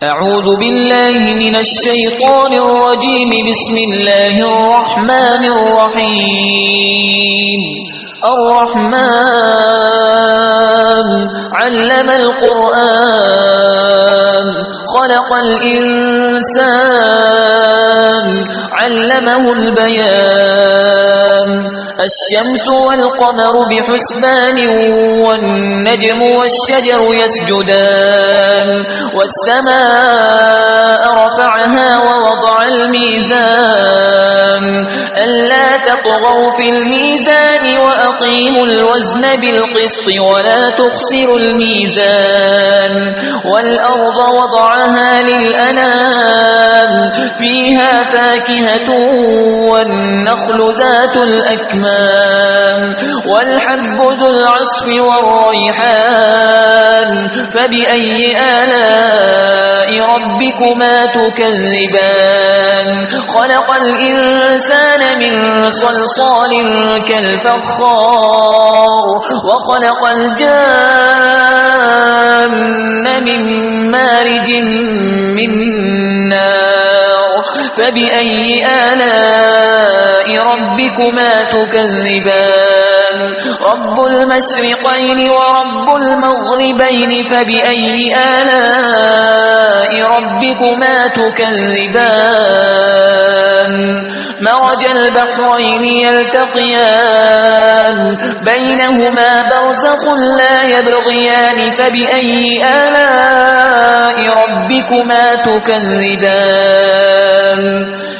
أعوذ بالله من الشيطان الرجيم. بسم الله الرحمن الرحيم. الرحمن علم القرآن خلق الإنسان علمه البيان. الشمس والقمر بحسبان والنجم والشجر يسجدان. والسماء رفعها ووضع الميزان ألا تطغوا في الميزان وأقيموا الوزن بالقسط ولا تخسروا الميزان. والأرض وضعها للأنام فيها فاكهة والنخل ذات الأكمام والحب ذو العصف والريحان. فبأي آلاء ربكما تكذبان. خلق الإنسان من صلصال كالفخار وخلق الجان من مارج من نار. فبأي آلاء ربكما تكذبان. رب المشرقين ورب المغربين. فبأي آلاء ربكما تكذبان. مرج البحرين يلتقيان بينهما برزخ لا يبغيان. فبأي آلاء ربكما تكذبان.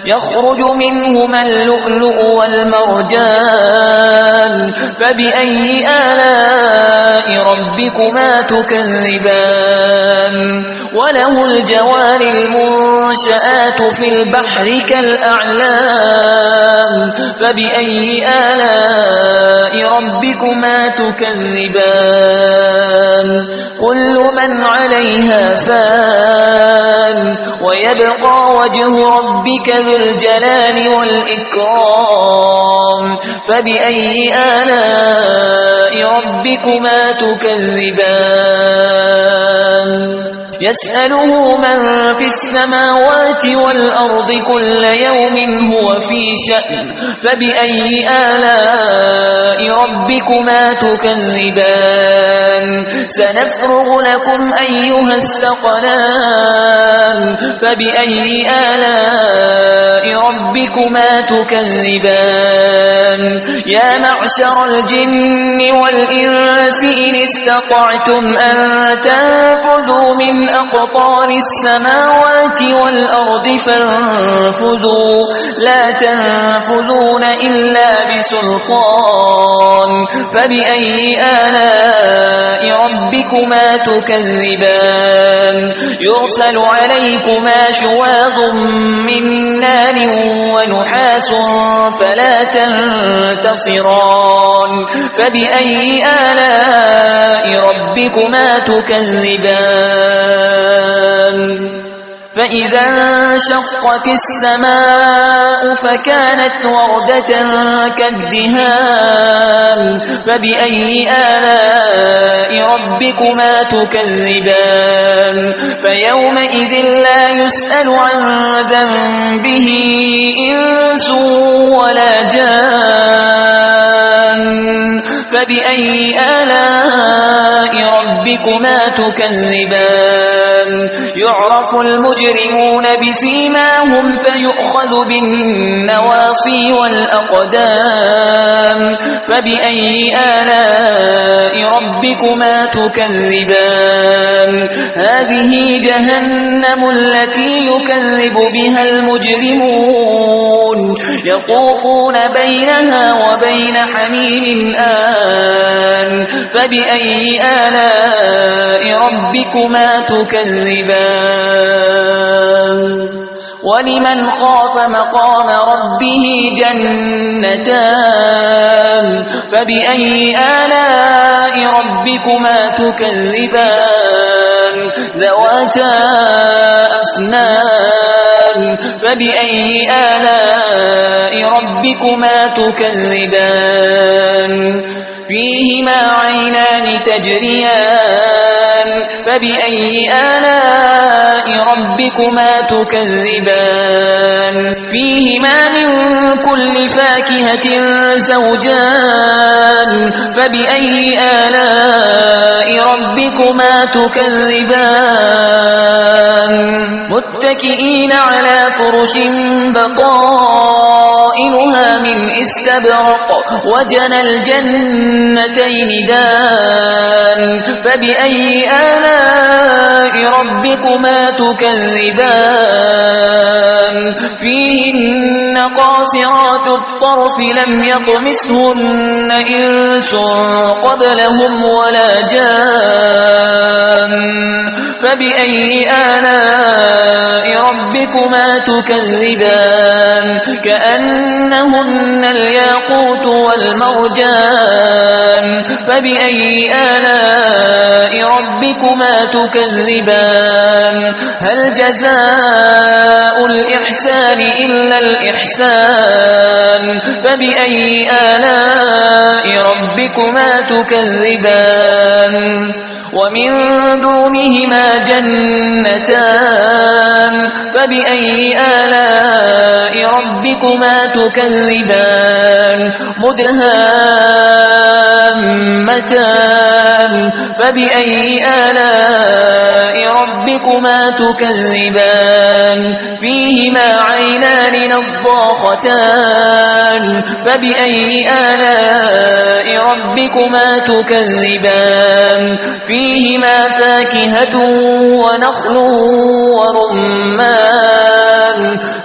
يخرج منهما اللؤلؤ والمرجان. فبأي آلاء ربكما تكذبان. وله الجوار المنشآت في البحر كالأعلام. فبأي آلاء ربكما تكذبان. كل من عليها فان ويبقى وجه ربك ذو الجلال والإكرام. فبأي آلاء ربكما تكذبان. يسأله من في السماوات والأرض كل يوم هو في شأن. فبأي آلاء ربكما تكذبان. سنفرغ لكم أيها الثقلان. فبأي آلاء ربكما تكذبان. يا معشر الجن والإنس إن استطعتم أن تنفذوا من أقطار السماوات والأرض فانفذوا لا تنفذون إلا بسلطان. فبأي آلاء ربكما تكذبان. يرسل عليكما شواظ من نار ونحاس فلا تنتصران. فبأي آلاء ربكما تكذبان. فإذا انشقت السماء فكانت وردة كالدهان. فبأي آلاء ربكما تكذبان. فيومئذ لا يسأل عن ذنبه إنس ولا جان. فبأي آلاء ربكما تكذبان. يعرف المجرمون بسيماهم فيؤخذ بالنواصي والأقدام. فبأي آلاء ربكما تكذبان. هذه جهنم التي يكذب بها المجرمون. يطوفون بينها وبين حميم آن. فبأي آلاء ربكما تكذبان. ولمن خاف مقام ربه جنتان. فبأي آلاء ربكما تكذبان. ذواتا أفنان. فبأي آلاء ربكما تكذبان. فيهما عينان تجريان فبأي آلاء ربكما تكذبان فيهما من كل فاكهة زوجان فبأي آلاء ربكما تكذبان متكئين على فرش بطائنها من استبرق وجنى الجنتين دان فبأي آلاء ربكما تكذبان فيهن قاصرات الطرف لم يطمثهن إنس قبلهم ولا جان فبأي آلاء ربكما تكذبان كأنهن الياقوت والمرجان فبأي آلاء ربكما تكذبان هل جزاء الإحسان إلا الإحسان فبأي آلاء ربكما تكذبان ومن دونهما جنتان فبأي آلاء ربكما تكذبان مدهامتان فبأي آلاء ربكما تكذبان فيهما عينان نضاختان فبأي آلاء ربكما تكذبان فيهما فاكهة ونخل ورمان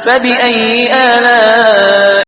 فبأي آلاء